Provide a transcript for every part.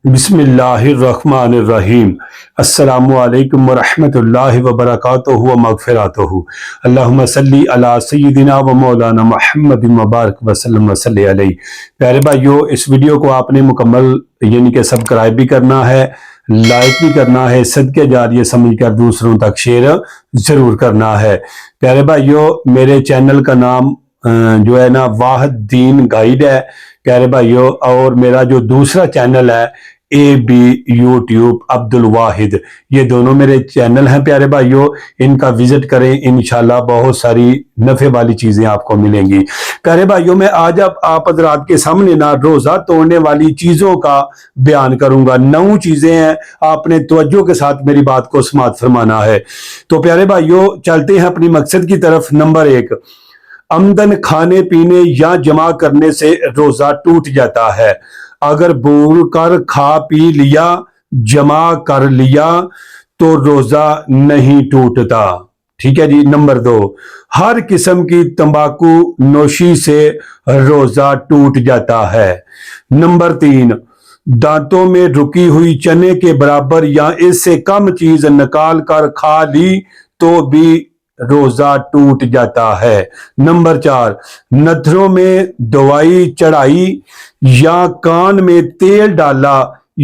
بسم اللہ الرحمن الرحیم۔ السلام علیکم ورحمۃ اللہ وبرکاتہ و مغفراتہ۔ اللہم صلی علی سیدنا و مولانا محمد مبارک وسلم وصلی علیہ۔ پیارے بھائیو، اس ویڈیو کو آپ نے مکمل کہ سبسکرائب بھی کرنا ہے، لائک بھی کرنا ہے، صدقہ جاریہ سمجھ کر دوسروں تک شیئر ضرور کرنا ہے۔ پیارے بھائیو، میرے چینل کا نام واحد دین گائیڈ ہے پیارے بھائیو، اور میرا جو دوسرا چینل ہے یوٹیوب عبد الواحد، یہ دونوں میرے چینل ہیں پیارے بھائیو، ان کا وزٹ کریں، انشاءاللہ بہت ساری نفع والی چیزیں آپ کو ملیں گی۔ پیارے بھائیو، میں آج آپ حضرات کے سامنے روزہ توڑنے والی چیزوں کا بیان کروں گا۔ 9 چیزیں ہیں، آپ نے توجہ کے ساتھ میری بات کو سماعت فرمانا ہے۔ تو پیارے بھائیو، چلتے ہیں اپنی مقصد کی طرف۔ نمبر 1، آمدن کھانے پینے یا جمع کرنے سے روزہ ٹوٹ جاتا ہے۔ اگر بھول کر کھا پی لیا، جمع کر لیا تو روزہ نہیں ٹوٹتا، ٹھیک ہے جی۔ نمبر 2، ہر قسم کی تمباکو نوشی سے روزہ ٹوٹ جاتا ہے۔ نمبر 3، دانتوں میں رکی ہوئی چنے کے برابر یا اس سے کم چیز نکال کر کھا لی تو بھی روزہ ٹوٹ جاتا ہے۔ نمبر 4، نتھروں میں دوائی چڑھائی یا کان میں تیل ڈالا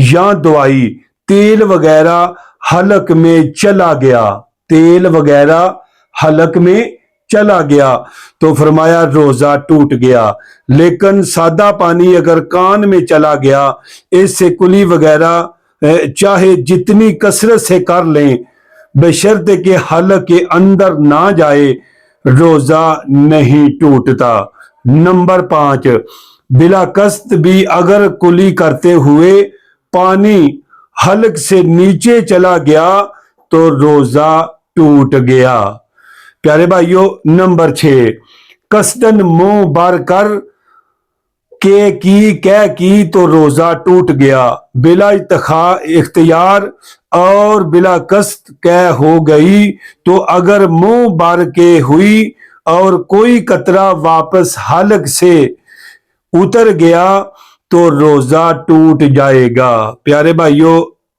یا دوائی، تیل وغیرہ حلق میں چلا گیا، تیل وغیرہ حلق میں چلا گیا تو فرمایا روزہ ٹوٹ گیا۔ لیکن سادہ پانی اگر کان میں چلا گیا، اس سے کلی وغیرہ چاہے جتنی کثرت سے کر لیں، بشرطے کہ حلق کے اندر نہ جائے، روزہ نہیں ٹوٹتا۔ نمبر 5، بلا قصد بھی اگر کلی کرتے ہوئے پانی حلق سے نیچے چلا گیا تو روزہ ٹوٹ گیا۔ پیارے بھائیو، نمبر 6، قصدن منہ بھر کر کہہ کی تو روزہ ٹوٹ گیا، بلا اختیار اور بلا قصد کہہ ہو گئی تو اگر منہ بھر کے ہوئی اور کوئی قطرہ واپس حلق سے اتر گیا تو روزہ ٹوٹ جائے گا۔ پیارے بھائیو،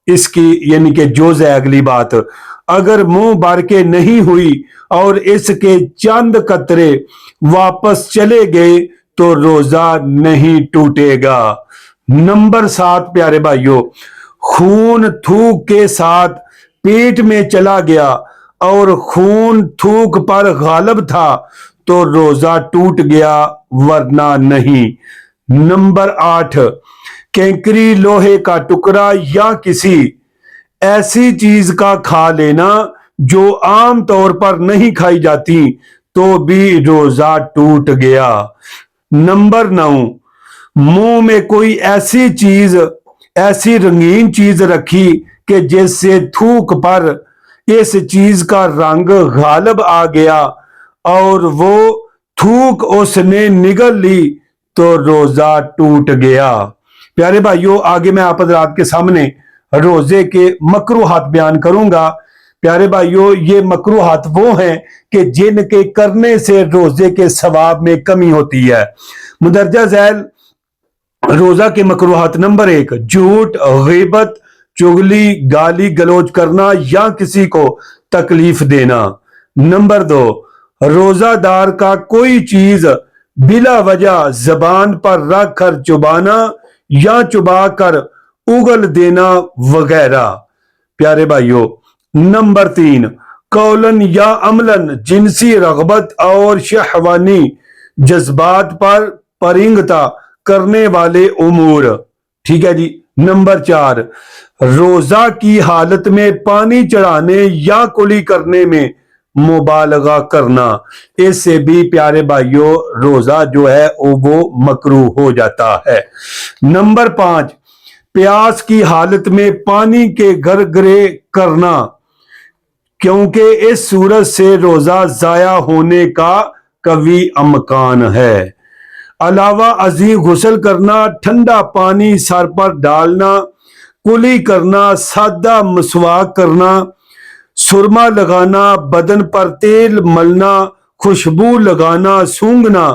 اس کی کہ جوز ہے اگلی بات، اگر منہ بھر کے نہیں ہوئی اور اس کے چند قطرے واپس چلے گئے تو روزہ نہیں ٹوٹے گا۔ نمبر 7، پیارے بھائیو، خون تھوک کے ساتھ پیٹ میں چلا گیا اور خون تھوک پر غالب تھا تو روزہ ٹوٹ گیا ورنہ نہیں۔ نمبر 8، کینکری، لوہے کا ٹکڑا یا کسی ایسی چیز کا کھا لینا جو عام طور پر نہیں کھائی جاتی تو بھی روزہ ٹوٹ گیا۔ نمبر 9، منہ میں کوئی ایسی رنگین چیز رکھی کہ جس سے تھوک پر اس چیز کا رنگ غالب آ گیا اور وہ تھوک اس نے نگل لی تو روزہ ٹوٹ گیا۔ پیارے بھائیو، آگے میں آپ حضرات کے سامنے روزے کے مکروہات بیان کروں گا۔ پیارے بھائیو، یہ مکروہات وہ ہیں کہ جن کے کرنے سے روزے کے ثواب میں کمی ہوتی ہے۔ مندرجہ ذیل روزہ کے مکروہات: نمبر 1، جھوٹ، غیبت، چغلی، گالی گلوچ کرنا یا کسی کو تکلیف دینا۔ نمبر 2، روزہ دار کا کوئی چیز بلا وجہ زبان پر رکھ کر چبانا یا چبا کر اگل دینا وغیرہ۔ پیارے بھائیو، نمبر 3، قولن یا عملن جنسی رغبت اور شہوانی جذبات پر پرنگتا کرنے والے امور، ٹھیک ہے جی۔ نمبر 4، روزہ کی حالت میں پانی چڑھانے یا کلی کرنے میں مبالغہ کرنا، اس سے بھی پیارے بھائیو روزہ جو ہے وہ مکروہ ہو جاتا ہے۔ نمبر 5، پیاس کی حالت میں پانی کے گرگرے کرنا، کیونکہ اس صورت سے روزہ ضائع ہونے کا قوی امکان ہے۔ علاوہ ازیں غسل کرنا، ٹھنڈا پانی سر پر ڈالنا، کلی کرنا، سادہ مسواک کرنا، سرما لگانا، بدن پر تیل ملنا، خوشبو لگانا، سونگھنا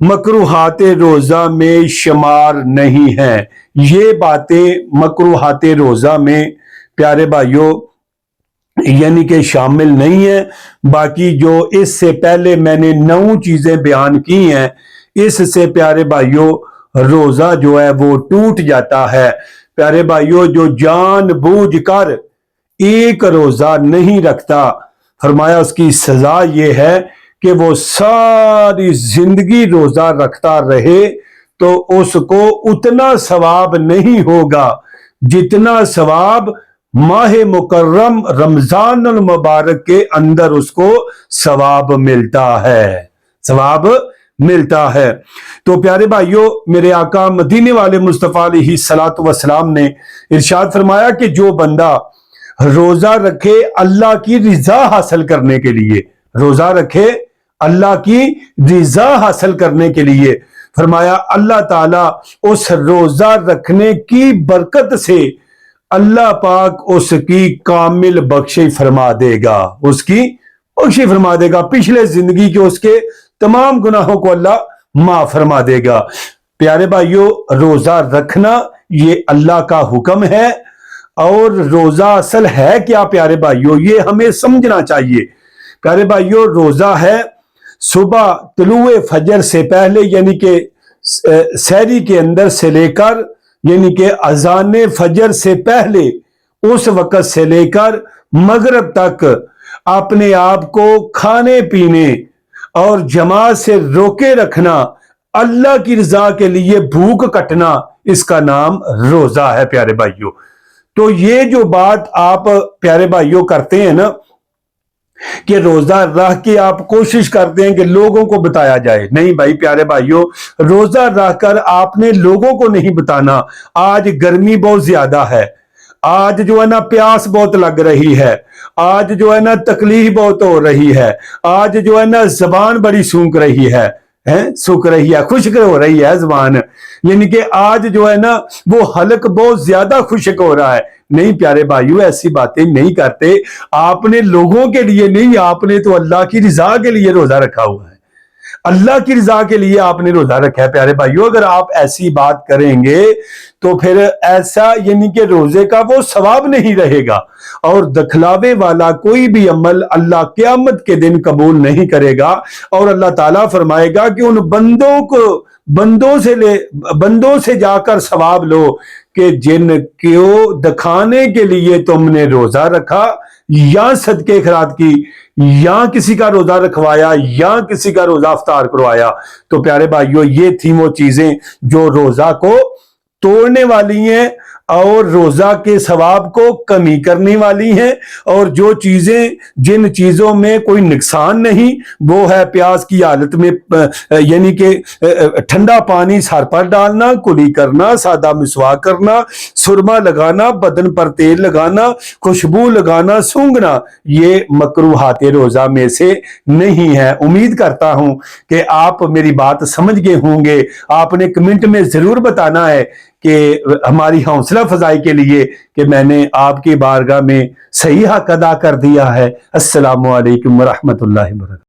مکروہات روزہ میں شمار نہیں ہیں۔ یہ باتیں مکروہات روزہ میں پیارے بھائیوں یعنی کہ شامل نہیں ہیں۔ باقی جو اس سے پہلے میں نے 9 چیزیں بیان کی ہیں، اس سے پیارے بھائیوں روزہ جو ہے وہ ٹوٹ جاتا ہے۔ پیارے بھائیوں جو جان بوجھ کر ایک روزہ نہیں رکھتا، فرمایا اس کی سزا یہ ہے کہ وہ ساری زندگی روزہ رکھتا رہے تو اس کو اتنا ثواب نہیں ہوگا جتنا ثواب ماہ مکرم رمضان المبارک کے اندر اس کو ثواب ملتا ہے۔ تو پیارے بھائیوں میرے آقا مدینے والے مصطفیٰ علیہ الصلوۃ والسلام نے ارشاد فرمایا کہ جو بندہ روزہ رکھے اللہ کی رضا حاصل کرنے کے لیے، روزہ رکھے اللہ کی رضا حاصل کرنے کے لیے، فرمایا اللہ تعالیٰ اس روزہ رکھنے کی برکت سے اللہ پاک اس کی کامل بخشش فرما دے گا، اس کی بخشش فرما دے گا، پچھلے زندگی کے اس کے تمام گناہوں کو اللہ معاف فرما دے گا۔ پیارے بھائیوں روزہ رکھنا یہ اللہ کا حکم ہے، اور روزہ اصل ہے کیا پیارے بھائیوں یہ ہمیں سمجھنا چاہیے۔ پیارے بھائیوں روزہ ہے صبح طلوع فجر سے پہلے یعنی کہ سحری کے اندر سے لے کر یعنی کہ اذان فجر سے پہلے اس وقت سے لے کر مغرب تک اپنے آپ کو کھانے پینے اور جماعت سے روکے رکھنا، اللہ کی رضا کے لیے بھوک کٹنا، اس کا نام روزہ ہے پیارے بھائیوں۔ تو یہ جو بات آپ پیارے بھائیوں کرتے ہیں نا کہ روزہ رکھ کے آپ کوشش کرتے ہیں کہ لوگوں کو بتایا جائے، نہیں بھائی پیارے بھائیوں روزہ رکھ کر آپ نے لوگوں کو نہیں بتانا۔ آج گرمی بہت زیادہ ہے، آج جو ہے نا پیاس بہت لگ رہی ہے، آج جو ہے نا تکلیف بہت ہو رہی ہے، آج جو ہے نا زبان بڑی سونکھ رہی ہے، خشک ہو رہی ہے زبان، یعنی کہ آج جو ہے نا وہ حلق بہت زیادہ خشک ہو رہا ہے۔ نہیں پیارے بھائیوں ایسی باتیں نہیں کرتے، آپ نے لوگوں کے لیے نہیں، آپ نے تو اللہ کی رضا کے لیے روزہ رکھا ہوا ہے، اللہ کی رضا کے لیے آپ نے روزہ رکھا ہے۔ پیارے بھائیوں اگر آپ ایسی بات کریں گے تو پھر ایسا یعنی کہ روزے کا وہ ثواب نہیں رہے گا، اور دکھلاوے والا کوئی بھی عمل اللہ قیامت کے دن قبول نہیں کرے گا، اور اللہ تعالیٰ فرمائے گا کہ ان بندوں سے جا کر ثواب لو کہ جن کو دکھانے کے لیے تم نے روزہ رکھا یا صدقے خیرات کی یا کسی کا روزہ رکھوایا یا کسی کا روزہ افطار کروایا۔ تو پیارے بھائیوں یہ تھی وہ چیزیں جو روزہ کو توڑنے والی ہیں اور روزہ کے ثواب کو کمی کرنے والی ہیں، اور جو چیزیں جن چیزوں میں کوئی نقصان نہیں وہ ہے پیاس کی حالت میں یعنی کہ ٹھنڈا پانی سر پر ڈالنا، کلی کرنا، سادہ مسواک کرنا، سرما لگانا، بدن پر تیل لگانا، خوشبو لگانا، سونگھنا، یہ مکروہات روزہ میں سے نہیں ہے۔ امید کرتا ہوں کہ آپ میری بات سمجھ گئے ہوں گے۔ آپ نے کمنٹ میں ضرور بتانا ہے کہ ہماری حوصلہ افزائی کے لیے کہ میں نے آپ کی بارگاہ میں صحیح حق ادا کر دیا ہے۔ السلام علیکم ورحمۃ اللہ وبرکاتہ۔